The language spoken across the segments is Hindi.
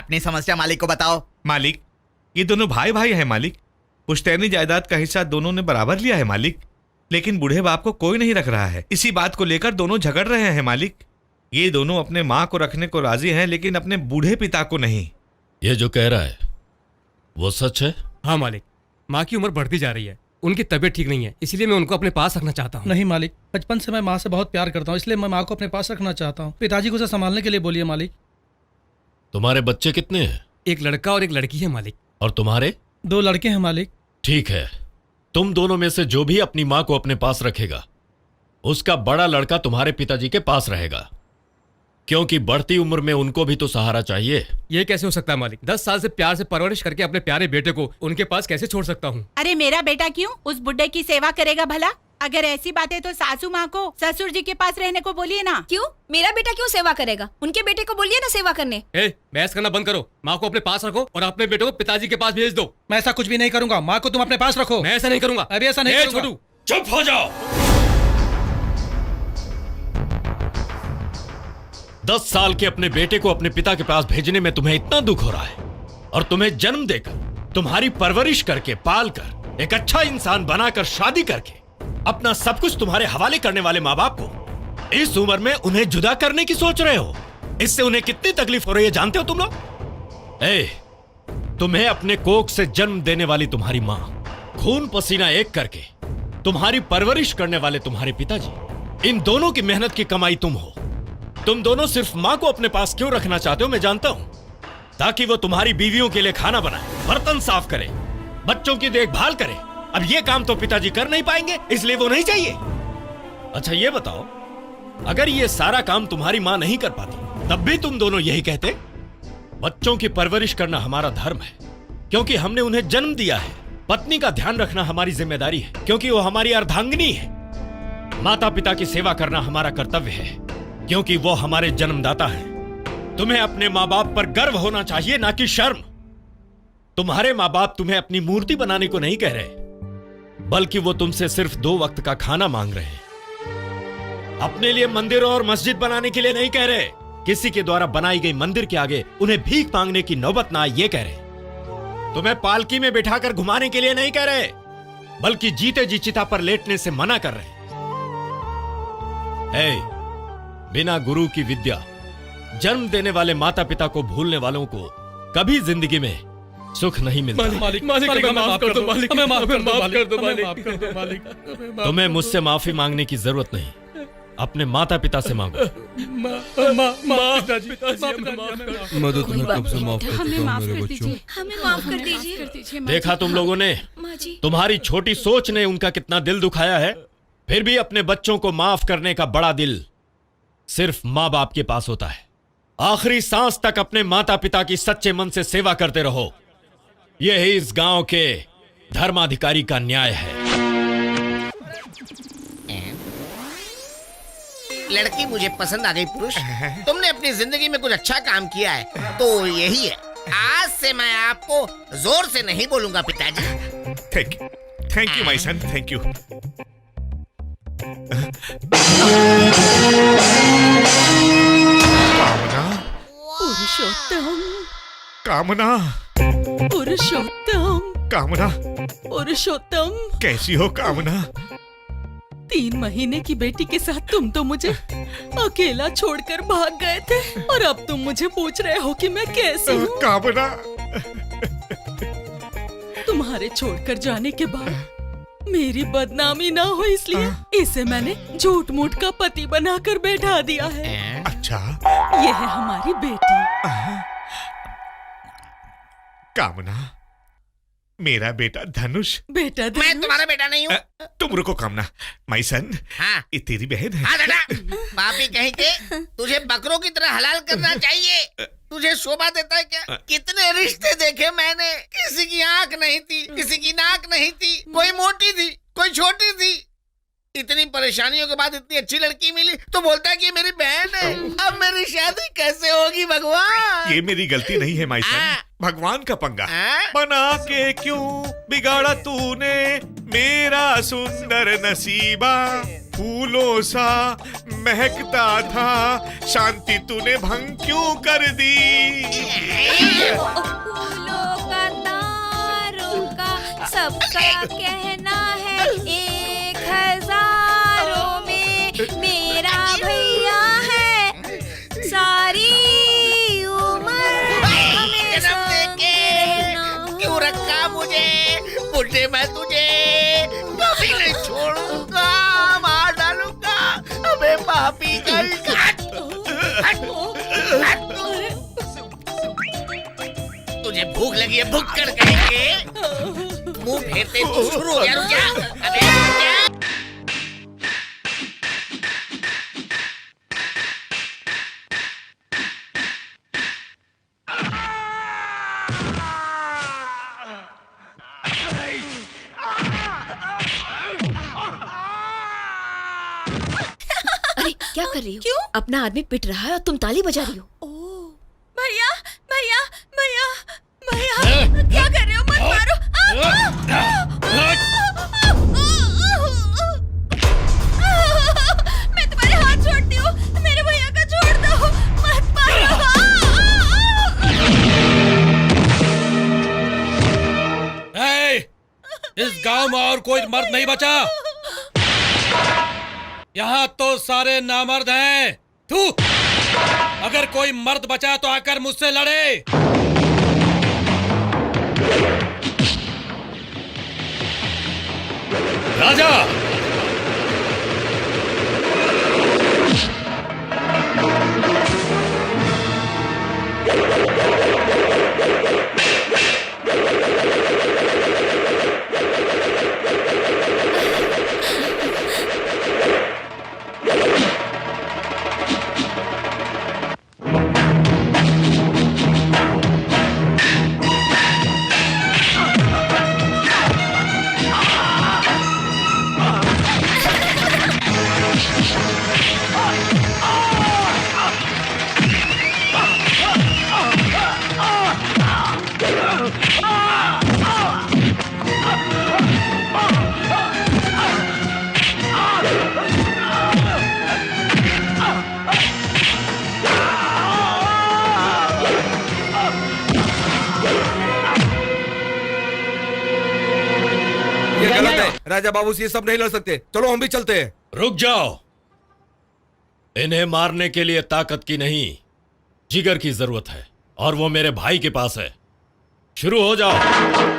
अपनी समस्या मालिक को बताओ। मालिक, ये दोनों भाई भाई हैं मालिक। पुश्तैनी जायदाद का हिस्सा दोनों ने बराबर लिया है मालिक, लेकिन बूढ़े बाप को कोई नहीं रख रहा है। इसी बात को लेकर दोनों झगड़ रहे हैं मालिक। ये दोनों अपने माँ को रखने को राजी हैं, लेकिन अपने बूढ़े पिता को नहीं। ये जो कह रहा है वो सच है? हाँ मालिक, माँ की उम्र बढ़ती जा रही है, उनकी तबीयत ठीक नहीं है, इसलिए मैं उनको अपने पास रखना चाहता हूँ। नहीं मालिक, बचपन से मैं माँ से बहुत प्यार करता हूँ, इसलिए मैं माँ को अपने पास रखना चाहता हूँ। पिताजी को उसे संभालने के लिए बोलिए मालिक। तुम्हारे बच्चे कितने हैं? एक लड़का और एक लड़की है मालिक। और तुम्हारे? 2 लड़के हैं मालिक। ठीक है, तुम दोनों में से जो भी अपनी माँ को अपने पास रखेगा उसका बड़ा लड़का तुम्हारे पिताजी के पास रहेगा, क्योंकि बढ़ती उम्र में उनको भी तो सहारा चाहिए। ये कैसे हो सकता है मालिक? 10 साल से प्यार से परवरिश करके अपने प्यारे बेटे को उनके पास कैसे छोड़ सकता हूँ? अरे मेरा बेटा क्यों उस बुड्ढे की सेवा करेगा भला? अगर ऐसी बात है तो सासू माँ को ससुर जी के पास रहने को बोलिए ना। क्यों? मेरा बेटा क्यों सेवा करेगा? उनके बेटे को बोलिए ना सेवा करने। बहस करना बंद करो, माँ को अपने पास रखो और अपने बेटे को पिताजी के पास भेज दो। मैं ऐसा कुछ भी नहीं करूंगा, माँ को तुम अपने पास रखो। मैं ऐसा नहीं करूंगा। अभी ऐसा नहीं करूंगा। छोटू, चुप हो जाओ। 10 साल के अपने बेटे को अपने पिता के पास भेजने में तुम्हें इतना दुख हो रहा है, और तुम्हें जन्म देकर, तुम्हारी परवरिश करके, पाल कर, एक अच्छा इंसान बनाकर, शादी करके अपना सब कुछ तुम्हारे हवाले करने वाले माँ बाप को इस उम्र में उन्हें जुदा करने की सोच रहे हो। इससे उन्हें कितनी तकलीफ हो रही है जानते हो तुम लोग? तुम्हें अपने कोख से जन्म देने वाली तुम्हारी माँ, खून पसीना एक करके तुम्हारी परवरिश करने वाले तुम्हारे पिताजी, इन दोनों की मेहनत की कमाई तुम हो। तुम दोनों सिर्फ माँ को अपने पास क्यों रखना चाहते हो मैं जानता हूं, ताकि वो तुम्हारी बीवियों के लिए खाना बनाए, बर्तन साफ करे, बच्चों की देखभाल करे। अब ये काम तो पिताजी कर नहीं पाएंगे, इसलिए वो नहीं चाहिए। अच्छा ये बताओ, अगर ये सारा काम तुम्हारी माँ नहीं कर पाती तब भी तुम दोनों यही कहते? बच्चों की परवरिश करना हमारा धर्म है, क्योंकि हमने उन्हें जन्म दिया है। पत्नी का ध्यान रखना हमारी जिम्मेदारी है, क्योंकि वो हमारी अर्धांगिनी है। माता पिता की सेवा करना हमारा कर्तव्य है, क्योंकि वो हमारे जन्मदाता हैं। तुम्हें अपने माँ बाप पर गर्व होना चाहिए, ना कि शर्म। तुम्हारे माँ बाप तुम्हें अपनी मूर्ति बनाने को नहीं कह रहे, बल्कि वो तुमसे सिर्फ 2 वक्त का खाना मांग रहे हैं। अपने लिए मंदिरों और मस्जिद बनाने के लिए नहीं कह रहे। किसी के द्वारा बनाई गई मंदिर के आगे उन्हें भीख मांगने की नौबत ना आए, ये कह रहे। तुम्हें पालकी में बिठाकर घुमाने के लिए नहीं कह रहे, बल्कि जीते जी चिता पर लेटने से मना कर रहे। बिना गुरु की विद्या, जन्म देने वाले माता पिता को भूलने वालों को कभी जिंदगी में सुख नहीं मिलता। मालिक, हमें माफ कर दो मालिक, हमें माफ कर दो मालिक। तुम्हें मुझसे माफी मांगने की जरूरत नहीं, अपने माता पिता से मांगो। मदद तुम्हें कब से माफ कर चुका हूं मेरे बच्चों। हमें माफ कर दीजिए। देखा तुम लोगों ने, तुम्हारी छोटी सोच ने उनका कितना दिल दुखाया है। फिर भी अपने बच्चों को माफ करने का बड़ा दिल सिर्फ माँ बाप के पास होता है। आखिरी सांस तक अपने माता पिता की सच्चे मन से सेवा करते रहो, यही इस गांव के धर्माधिकारी का न्याय है। लड़की मुझे पसंद आ गई पुरुष, तुमने अपनी जिंदगी में कुछ अच्छा काम किया है तो यही है। आज से मैं आपको जोर से नहीं बोलूंगा पिताजी। Thank you my son, thank you. Purushottam, Kamna, Purushottam, Kamna, पुरुषोत्तम। कैसी हो कामना? 3 महीने की बेटी के साथ तुम तो मुझे अकेला छोड़कर भाग गए थे, और अब तुम मुझे पूछ रहे हो कि मैं कैसी हूँ। कामना, तुम्हारे छोड़कर जाने के बाद मेरी बदनामी ना हो, इसलिए इसे मैंने झूठ मूठ का पति बनाकर बैठा दिया है। अच्छा, ये है हमारी बेटी। कामना, मेरा बेटा धनुष। बेटा धनुष? मैं तुम्हारा बेटा नहीं हूँ। तुम रुको कामना, माय सन। हाँ, ये तेरी बहन है। हाँ दादा, पापी कहीं के, तुझे बकरों की तरह हलाल करना चाहिए। तुझे शोभा देता है क्या? कितने रिश्ते देखे मैंने, किसी की आंख नहीं थी, किसी की नाक नहीं थी, कोई मोटी थी, कोई छोटी थी। इतनी परेशानियों के बाद इतनी अच्छी लड़की मिली तो बोलता है कि ये मेरी बहन है। अब मेरी शादी कैसे होगी भगवान? ये मेरी गलती नहीं है माय सन, भगवान का पंगा। बना के क्यों बिगाड़ा तूने मेरा सुंदर नसीबा, फूलों सा महकता था, शांति तूने भंग क्यों कर दी? फूलों का तारों का सबका कहना है 1000 में मेरा भैया है सारी उम्र हमें जन्म देके क्यों रखा मुझे बुढ़े, मैं तुझे कभी नहीं छोड़ूंगा, मार डालूंगा। अबे पापी कल तुझे भूख लगी है, भूख कर कहेंगे। मुंह फेरते तू शुरू हो गया, रुक जा। अबे रुक जा। अरे क्या कर रही हो? क्यों? अपना आदमी पिट रहा है और तुम ताली बजा रही हो। भैया भैया भैया भैया क्या कर रहे हो? मत मारो। मैं तुम्हारे हाथ छोड़ती हूँ, मेरे भैया का छोड़ दो, मत मारो। इस गांव में और कोई मर्द नहीं बचा। यहाँ तो सारे नामर्द हैं। थू! अगर कोई मर्द बचा तो आकर मुझसे लड़े। राजा, ये गलत है। राजा बाबू से ये सब नहीं लड़ सकते। चलो हम भी चलते हैं। रुक जाओ। इन्हें मारने के लिए ताकत की नहीं, जिगर की जरूरत है, और वो मेरे भाई के पास है। शुरू हो जाओ।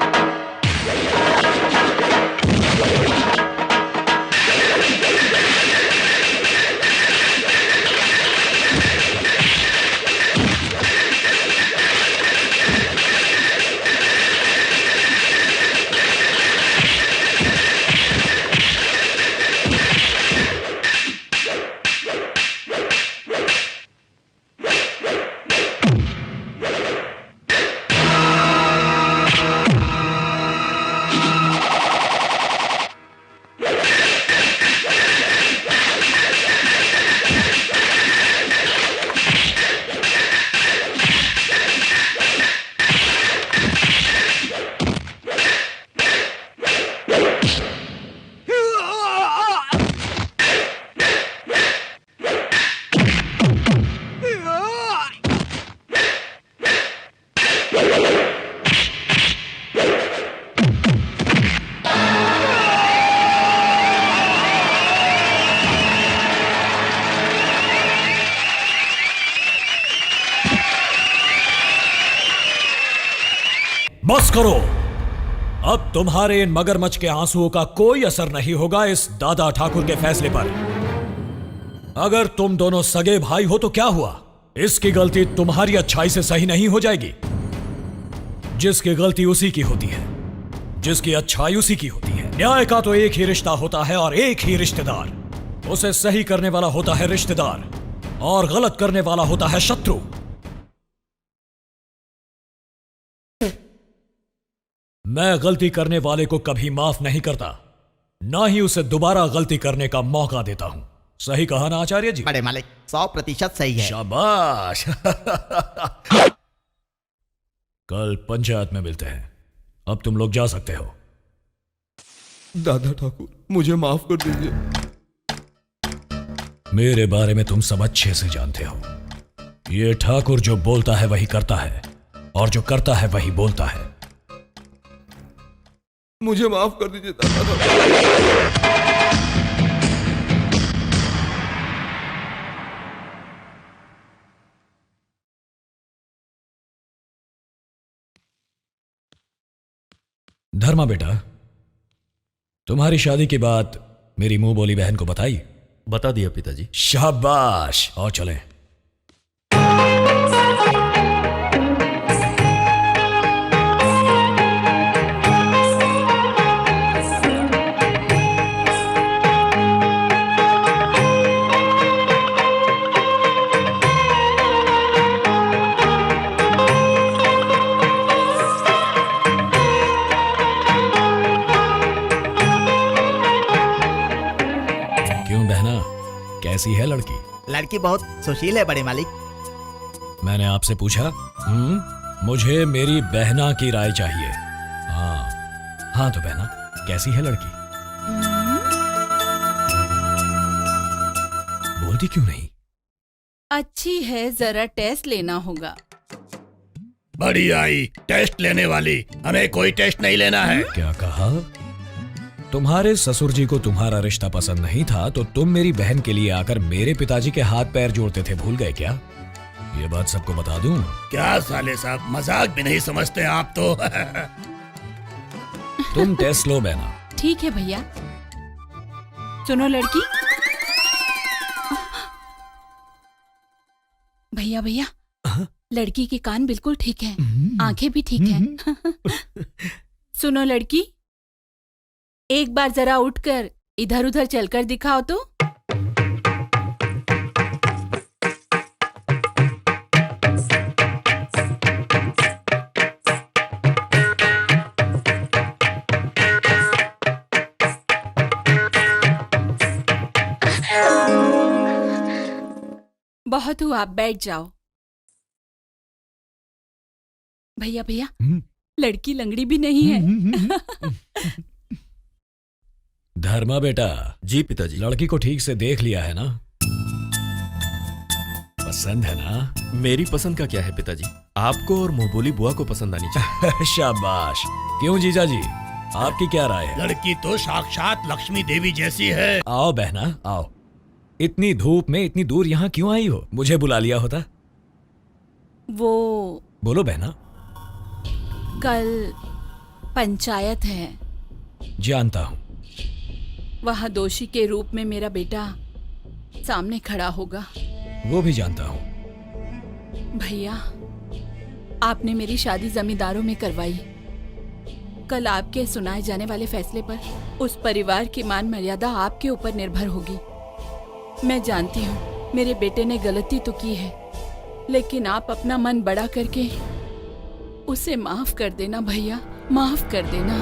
बस करो। अब तुम्हारे इन मगरमच्छ के आंसुओं का कोई असर नहीं होगा इस दादा ठाकुर के फैसले पर। अगर तुम दोनों सगे भाई हो तो क्या हुआ? इसकी गलती तुम्हारी अच्छाई से सही नहीं हो जाएगी। जिसकी गलती उसी की होती है, जिसकी अच्छाई उसी की होती है। न्याय का तो एक ही रिश्ता होता है और एक ही रिश्तेदार। उसे सही करने वाला होता है रिश्तेदार और गलत करने वाला होता है शत्रु। मैं गलती करने वाले को कभी माफ नहीं करता, ना ही उसे दोबारा गलती करने का मौका देता हूं। सही कहा ना आचार्य जी? बड़े मालिक 100% सही है। शाबाश। कल पंचायत में मिलते हैं। अब तुम लोग जा सकते हो। दादा ठाकुर, मुझे माफ कर दीजिए। मेरे बारे में तुम सब अच्छे से जानते हो। ये ठाकुर जो बोलता है वही करता है। और जो करता है वही बोलता है। मुझे माफ कर दीजिए दादा। धर्मा बेटा, तुम्हारी शादी की बात मेरी मुंह बोली बहन को बताई? बता दिया पिताजी। शाबाश, और चलें। क्यों बहना, कैसी है लड़की? लड़की बहुत सुशील है बड़े मालिक। मैंने आपसे पूछा? मुझे मेरी बहना की राय चाहिए। हाँ हाँ, तो बहना कैसी है लड़की? बोलती क्यों नहीं? अच्छी है, जरा टेस्ट लेना होगा। बड़ी आई टेस्ट लेने वाली, हमें कोई टेस्ट नहीं लेना है। क्या कहा? तुम्हारे ससुर जी को तुम्हारा रिश्ता पसंद नहीं था तो तुम मेरी बहन के लिए आकर मेरे पिताजी के हाथ पैर जोड़ते थे, भूल गए क्या? ये बात सबको बता दूं? क्या साले साहब, मजाक भी नहीं समझते आप तो। तुम टेस्ट लो बहना। ठीक है भैया। सुनो लड़की। भैया भैया, लड़की के कान बिल्कुल ठीक हैं, आंखें भी ठीक हैं। सुनो लड़की, एक बार जरा उठकर इधर उधर चलकर दिखाओ तो। बहुत हुआ, आप बैठ जाओ। भैया भैया, लड़की लंगड़ी भी नहीं है। धर्मा बेटा। जी पिताजी। लड़की को ठीक से देख लिया है ना? पसंद है ना? मेरी पसंद का क्या है पिताजी, आपको और मुंहबोली बुआ को पसंद आनी चाहिए। शाबाश। क्यों जीजा जी, आपकी क्या राय है? लड़की तो साक्षात लक्ष्मी देवी जैसी है। आओ बहना आओ। इतनी धूप में इतनी दूर यहाँ क्यों आई हो? मुझे बुला लिया होता। वो बोलो बहना। कल पंचायत है। जानता हूँ। वहाँ दोषी के रूप में मेरा बेटा सामने खड़ा होगा। वो भी जानता हूँ। भैया, आपने मेरी शादी जमींदारों में करवाई। कल आपके सुनाए जाने वाले फैसले पर उस परिवार की मान मर्यादा आपके ऊपर निर्भर होगी। मैं जानती हूँ मेरे बेटे ने गलती तो की है, लेकिन आप अपना मन बड़ा करके उसे माफ कर देना भैया, माफ कर देना।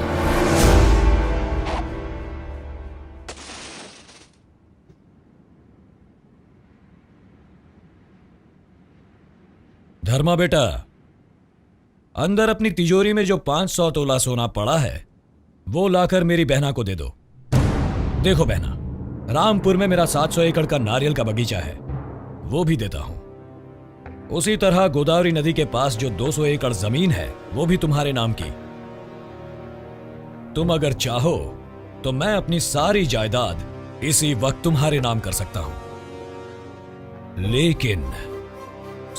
धर्मा बेटा, अंदर अपनी तिजोरी में जो 500 तोला सोना पड़ा है वो लाकर मेरी बहना को दे दो। देखो बहना, रामपुर में मेरा 700 एकड़ का नारियल का बगीचा है, वो भी देता हूं। उसी तरह गोदावरी नदी के पास जो 200 एकड़ जमीन है वो भी तुम्हारे नाम की। तुम अगर चाहो तो मैं अपनी सारी जायदाद इसी वक्त तुम्हारे नाम कर सकता हूं, लेकिन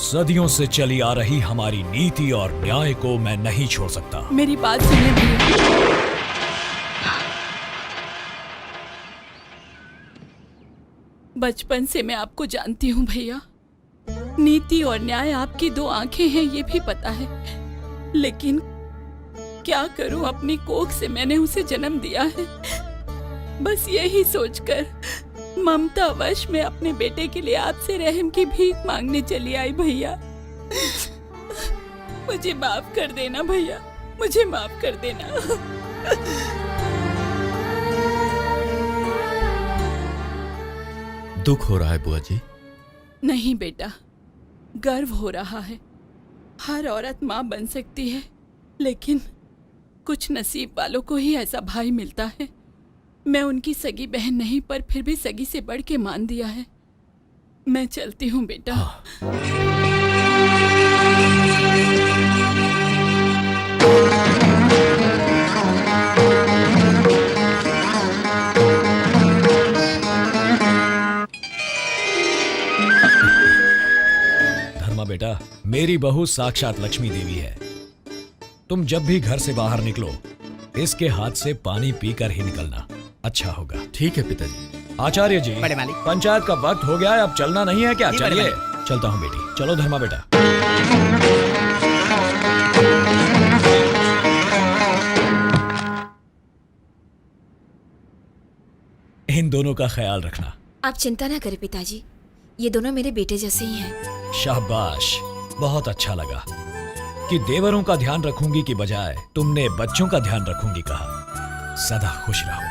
सदियों से चली आ रही हमारी नीति और न्याय को मैं नहीं छोड़ सकता। मेरी बात सुनिए भैया। बचपन से मैं आपको जानती हूँ भैया। नीति और न्याय आपकी दो आंखें हैं, ये भी पता है, लेकिन क्या करूं, अपनी कोख से मैंने उसे जन्म दिया है। बस यही सोचकर ममतावश मैं अपने बेटे के लिए आपसे रहम की भीख मांगने चली आई भैया। मुझे माफ कर देना भैया, मुझे माफ कर देना। दुख हो रहा है बुआ जी? नहीं बेटा, गर्व हो रहा है। हर औरत माँ बन सकती है, लेकिन कुछ नसीब वालों को ही ऐसा भाई मिलता है। मैं उनकी सगी बहन नहीं, पर फिर भी सगी से बढ़ के मान दिया है। मैं चलती हूँ बेटा। हाँ। मेरी बहू साक्षात लक्ष्मी देवी है। तुम जब भी घर से बाहर निकलो इसके हाथ से पानी पीकर ही निकलना, अच्छा होगा। ठीक है पिताजी। आचार्य जी, बड़े मालिक। पंचायत का वक्त हो गया है, अब चलना नहीं है क्या? जी, बड़े चलिए। चलता हूँ बेटी। चलो धर्मा बेटा। इन दोनों का ख्याल रखना। आप चिंता ना करें पिताजी, ये दोनों मेरे बेटे जैसे ही हैं। शाबाश, बहुत अच्छा लगा कि देवरों का ध्यान रखूंगी की बजाय तुमने बच्चों का ध्यान रखूंगी कहा। सदा खुश रहो।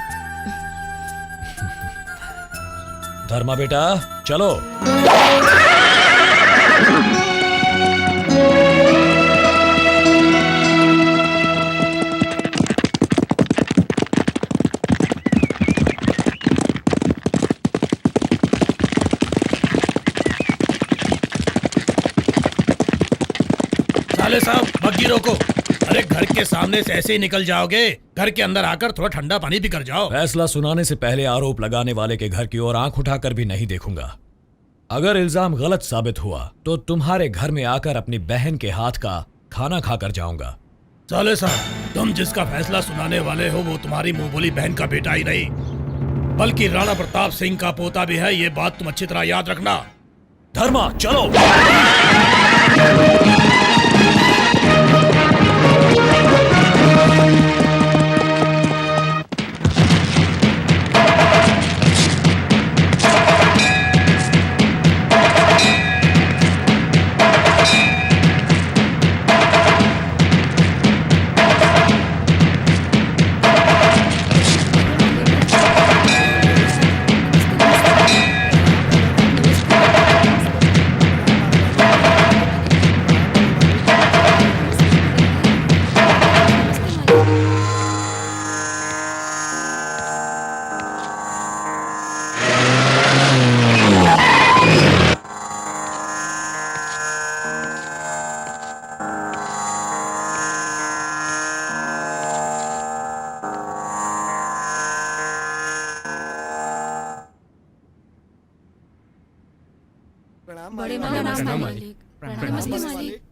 धर्मा बेटा चलो। साले साहब बग्गी रोको। अरे घर के सामने से ऐसे ही निकल जाओगे? घर के अंदर आकर थोड़ा ठंडा पानी भी कर जाओ। फैसला सुनाने से पहले आरोप लगाने वाले के घर की ओर आंख उठाकर भी नहीं देखूंगा। अगर इल्जाम गलत साबित हुआ तो तुम्हारे घर में आकर अपनी बहन के हाथ का खाना खाकर जाऊंगा। साले साहब, तुम जिसका फैसला सुनाने वाले हो वो तुम्हारी मुंह बोली बहन का बेटा ही नहीं बल्कि राणा प्रताप सिंह का पोता भी है। ये बात तुम अच्छी तरह याद रखना। धर्मा चलो। बड़े मालिक, नमस्ते मालिक।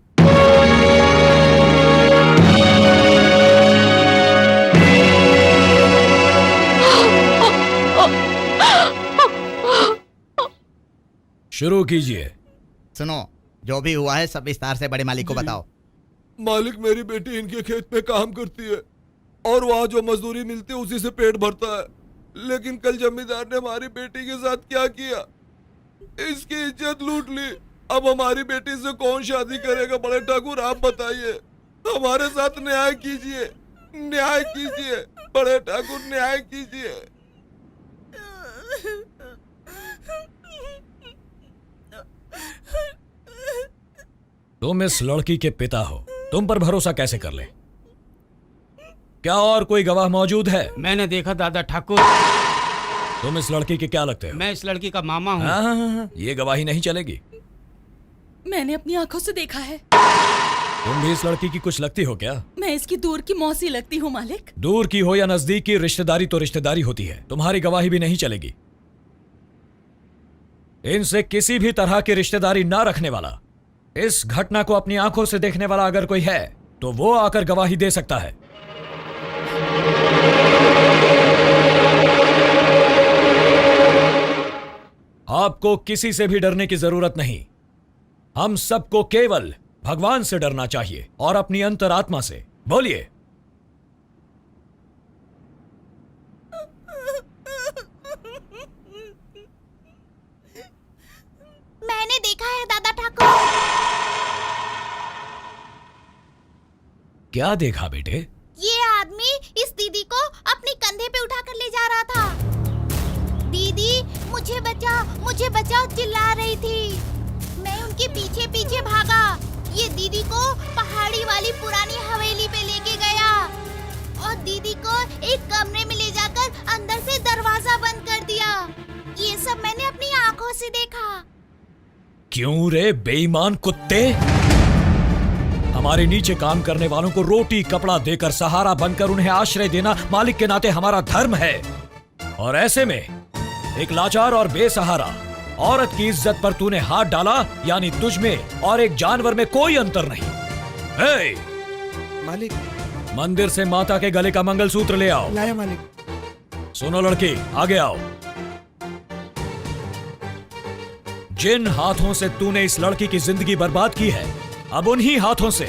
शुरू कीजिए। सुनो, जो भी हुआ है सब विस्तार से बड़े मालिक को बताओ। मालिक, मेरी बेटी इनके खेत पे काम करती है और वहाँ जो मजदूरी मिलती है उसी से पेट भरता है। लेकिन कल जमींदार ने हमारी बेटी के साथ क्या किया? इसकी इज्जत लूट ली। अब हमारी बेटी से कौन शादी करेगा? बड़े ठाकुर आप बताइए, हमारे साथ न्याय कीजिए, न्याय कीजिए बड़े ठाकुर, न्याय कीजिए। तुम इस लड़की के पिता हो, तुम पर भरोसा कैसे कर ले? क्या और कोई गवाह मौजूद है? मैंने देखा दादा ठाकुर। तुम इस लड़की के क्या लगते हो? मैं इस लड़की का मामा हूँ। हाँ, ये गवाही नहीं चलेगी। मैंने अपनी आंखों से देखा है। तुम भी इस लड़की की कुछ लगती हो क्या? मैं इसकी दूर की मौसी लगती हूँ मालिक। दूर की हो या नजदीक की, रिश्तेदारी तो रिश्तेदारी होती है। तुम्हारी गवाही भी नहीं चलेगी। इनसे किसी भी तरह की रिश्तेदारी ना रखने वाला, इस घटना को अपनी आंखों से देखने वाला अगर कोई है तो वो आकर गवाही दे सकता है। आपको किसी से भी डरने की जरूरत नहीं। हम सबको केवल भगवान से डरना चाहिए और अपनी अंतरात्मा से। बोलिए। मैंने देखा है दादा ठाकुर। क्या देखा बेटे? ये आदमी इस दीदी को अपने कंधे पे उठाकर ले जा रहा था। दीदी मुझे बचाओ चिल्ला रही थी। मैं उनके पीछे पीछे भागा। ये दीदी को पहाड़ी वाली पुरानी हवेली पे लेके गया और दीदी को एक कमरे में ले जाकर अंदर से दरवाजा बंद कर दिया। ये सब मैंने अपनी आंखों से देखा। क्यों रे बेईमान कुत्ते? हमारे नीचे काम करने वालों को रोटी कपड़ा देकर सहारा बनकर उन्हें आश्रय देना मालिक के नाते हमारा धर्म है। और ऐसे में एक लाचार और बेसहारा औरत की इज्जत पर तूने हाथ डाला, यानी तुझ में और एक जानवर में कोई अंतर नहीं। हे! मालिक। मंदिर से माता के गले का मंगलसूत्र ले आओ। लाया मालिक। सुनो लड़की, आगे आओ। जिन हाथों से तूने इस लड़की की जिंदगी बर्बाद की है, अब उन्हीं हाथों से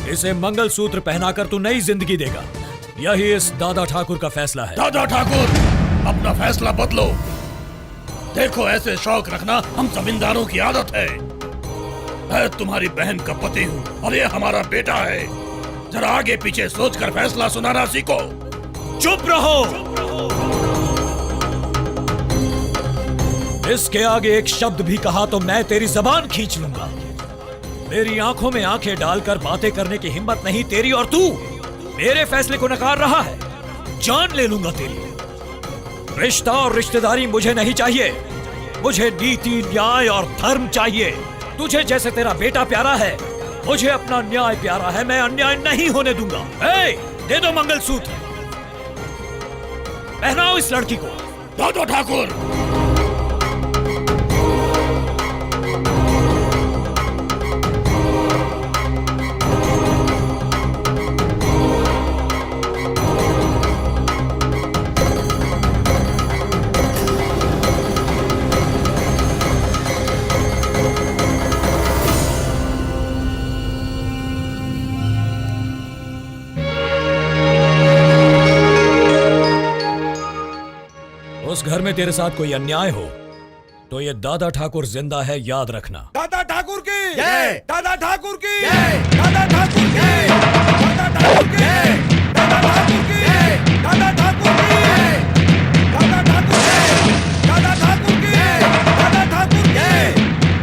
इसे मंगलसूत्र पहनाकर तू नई जिंदगी देगा। यही इस दादा ठाकुर का फैसला है। दादा ठाकुर, अपना फैसला बदलो। देखो, ऐसे शौक रखना हम जमींदारों की आदत है। मैं तुम्हारी बहन का पति हूँ और ये हमारा बेटा है। जरा आगे पीछे सोचकर फैसला सुनाना सीखो। चुप रहो। इसके आगे एक शब्द भी कहा तो मैं तेरी जबान खींच लूंगा। मेरी आंखों में आंखें डालकर बातें करने की हिम्मत नहीं तेरी, और तू मेरे फैसले को नकार रहा है। जान ले लूंगा तेरी। रिश्ता और रिश्तेदारी मुझे नहीं चाहिए। मुझे नीति, न्याय और धर्म चाहिए। तुझे जैसे तेरा बेटा प्यारा है, मुझे अपना न्याय प्यारा है। मैं अन्याय नहीं होने दूंगा। दे दो मंगलसूत्र, पहनाओ इस लड़की को। दादा ठाकुर, उस घर में तेरे साथ कोई अन्याय हो तो ये दादा ठाकुर जिंदा है, याद रखना। दादा ठाकुर की जय। दादा ठाकुर की जय। दादा ठाकुर की जय। दादा ठाकुर की जय। दादा ठाकुर की जय। दादा ठाकुर की जय। दादा ठाकुर की जय। दादा ठाकुर की जय। दादा ठाकुर की जय।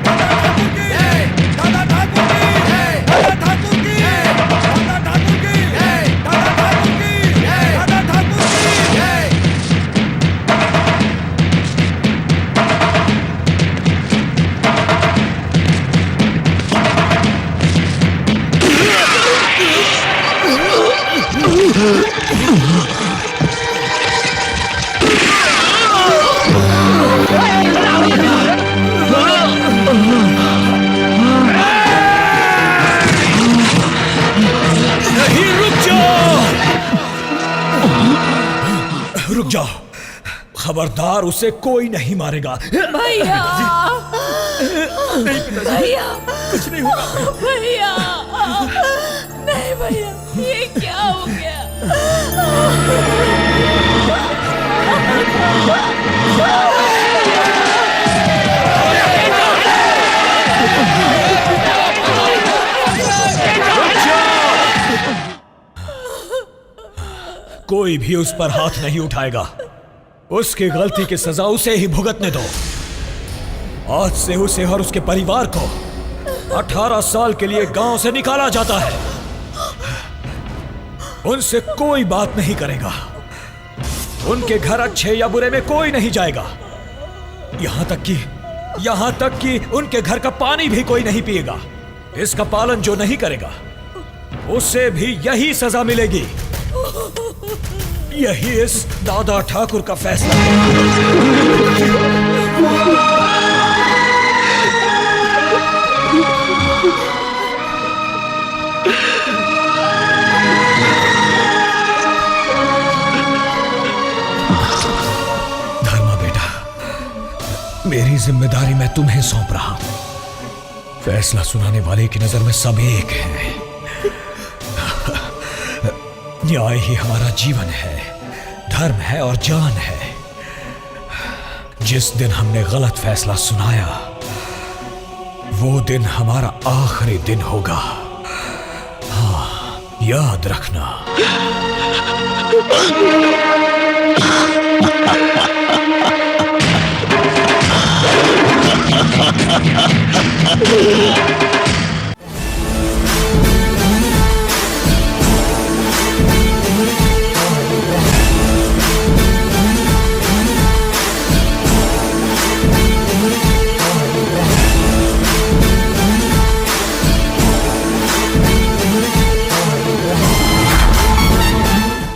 दादा ठाकुर की जय। दादा ठाकुर की जय। दादा ठाकुर की जय। दादा ठाकुर की जय। दादा ठाकुर की जय। दादा ठाकुर की जय। नहीं, रुक जाओ। रुक जाओ। खबरदार, उसे कोई नहीं मारेगा। भैया, भैया, कुछ नहीं होगा। भैया, नहीं भैया, ये क्या हो गया? कोई भी उस पर हाथ नहीं उठाएगा। उसकी गलती की सजा उसे ही भुगतने दो। आज से उसे और उसके परिवार को 18 साल के लिए गांव से निकाला जाता है। उनसे कोई बात नहीं करेगा। उनके घर अच्छे या बुरे में कोई नहीं जाएगा। यहां तक कि उनके घर का पानी भी कोई नहीं पिएगा। इसका पालन जो नहीं करेगा उसे भी यही सजा मिलेगी। यही इस दादा ठाकुर का फैसला है। धर्मा बेटा, मेरी जिम्मेदारी मैं तुम्हें सौंप रहा हूं। फैसला सुनाने वाले की नजर में सब एक हैं। न्याय ही हमारा जीवन है, धर्म है और जान है। जिस दिन हमने गलत फैसला सुनाया, वो दिन हमारा आखिरी दिन होगा। हाँ, याद रखना।